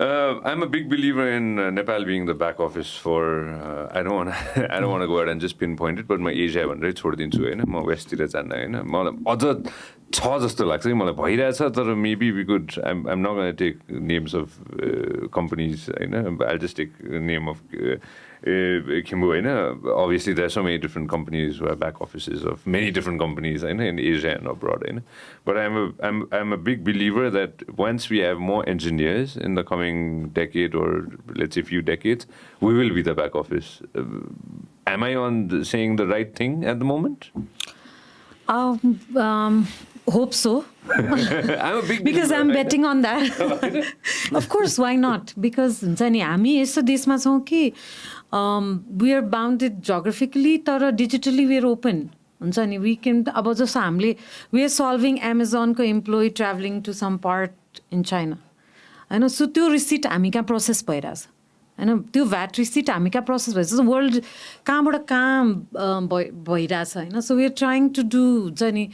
I'm a big believer in Nepal being the back office for. I don't want to. I don't want to go ahead and just pinpoint it, but म Asia भनेरै छोडिदिन्छु होइन म वेस्टतिर जान्न होइन मलाई अझ छ जस्तो लाग्छ कि मलाई भइरहेछ तर maybe we could I'm not going to take names of companies होइन I'll just take name of Kimbu होइन obviously there are so many different companies who have back offices of many different companies होइन in Asia and abroad होइन but I'm a big believer that once we have more engineers in the coming decade or let's say few decades we will be the back office am I saying the right thing at the moment? Hope so. I'm a big because I'm believer, betting on that. Of course, why not? Because हामी यस्तो देशमा छौँ कि we are bounded geographically तर digitally we are open. हुन्छ नि we can अब जस्तो हामीले we are solving Amazonको employee traveling to some part in China. होइन सो त्यो रिसिट हामी कहाँ प्रोसेस भइरहेछ होइन त्यो भ्याट रिसिट हामी कहाँ प्रोसेस भइरहेछ वर्ल्ड कहाँबाट कहाँ भइरहेछ होइन so we are trying to do हुन्छ नि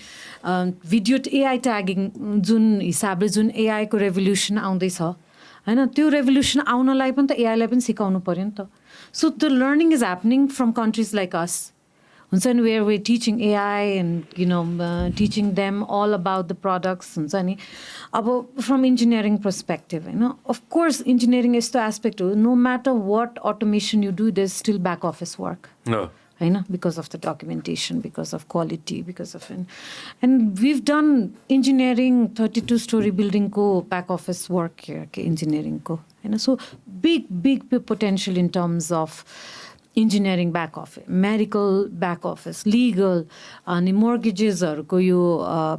भिडियो एआई ट्यागिङ जुन हिसाबले जुन एआईको रेभोल्युसन आउँदैछ होइन त्यो रेभोल्युसन आउनलाई पनि त एआईलाई पनि सिकाउनु पऱ्यो नि त so the learning is happening from countries like us हुन्छ नि where we teaching AI and you know teaching them all about the products हुन्छ नि अब फ्रम इन्जिनियरिङ पर्सपेक्टिभ होइन अफकोर्स इन्जिनियरिङ यस्तो एस्पेक्ट हो no matter what automation you do there still back office work होइन because of the documentation because of quality because of and विभ done engineering 32 story बिल्डिङको back office work के इन्जिनियरिङको होइन so big potential in terms of engineering back office medical back office legal अनि मोर्गेजेसहरूको यो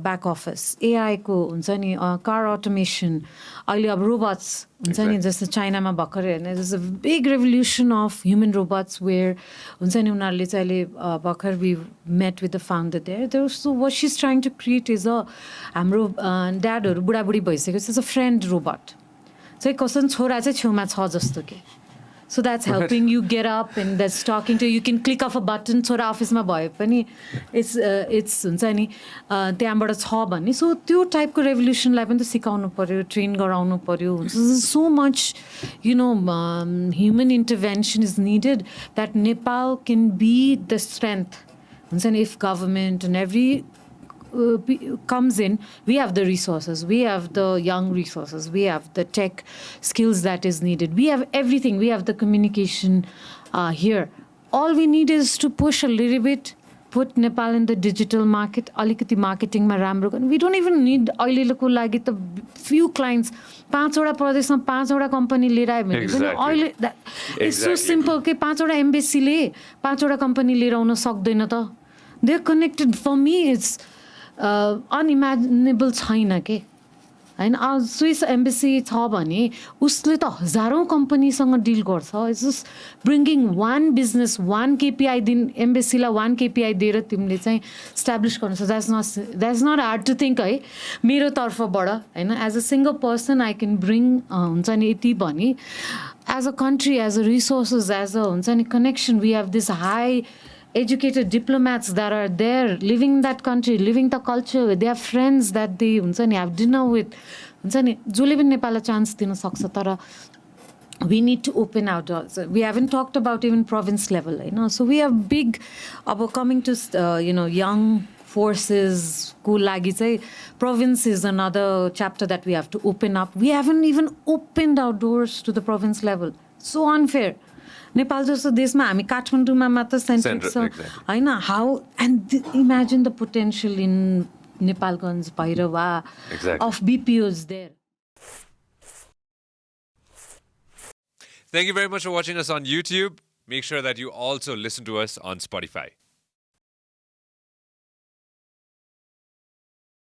back office एआईको हुन्छ नि car automation अहिले अब रोबोट्स हुन्छ नि जस्तो चाइनामा भर्खर हेर्ने just a big revolution of human robots where हुन्छ नि उनीहरूले चाहिँ अहिले भर्खर we met with the founder there so what she is trying to create is a हाम्रो ड्याडहरू बुढाबुढी भइसकेको छ फ्रेन्ड रोबोट चाहिँ कसै छोरा चाहिँ छेउमा छ जस्तो के So that's helping you get up and that's talking to you. You can click off a button. छोरा अफिसमा भए पनि it's हुन्छ नि त्यहाँबाट छ भन्ने सो त्यो टाइपको रेभोल्युसनलाई पनि त सिकाउनु पऱ्यो ट्रेन गराउनु पऱ्यो so much you know human intervention is needed that Nepal can be the strength हुन्छ नि if government and every comes in, we have the resources, we have the young resources, we have the tech skills that is needed, we have everything, we have the communication here. All we need is to push a little bit, put Nepal in the digital market, alikati marketing ma ramro garnu. We don't even need oilको लागि त few clients 5 वटा प्रदेशमा 5 वटा company लिएर आयो भने पनि अहिले it's so simple के 5 वटा एम्बेसीले 5 वटा कम्पनी लिएर आउन सक्दैन त they are connected for me it's unimaginable छैन के होइन स्विस एम्बेसी छ भने उसले त हजारौँ कम्पनीसँग डिल गर्छ it's just bringing one business one KPI एम्बेसीलाई वान केपिआई दिएर तिमीले चाहिँ इस्टाब्लिस गर्नु छ that's not hard to think है मेरो तर्फबाट होइन as a single person I can bring हुन्छ नि यति भने as a country as a resources as a हुन्छ नि connection we have this high educated diplomats that are there living in that country living the culture they have friends that they हुन्छ नि have dinner with हुन्छ नि जसले पनि नेपाललाई chance दिन सक्छ तर we need to open out we haven't talked about even province level होइन so we have big अब coming to you know young forces को लागि चाहिँ province is another chapter that we have to open up we haven't even opened our doors to the province level so unfair Nepal जस्तो देशमा हामी काठमाडौँमा मात्र centric छ होइन how and imagine the potential in Nepalgunj Bhairahawa of BPOs there. Thank you very much for watching us on YouTube. Make sure that you also listen to us on Spotify.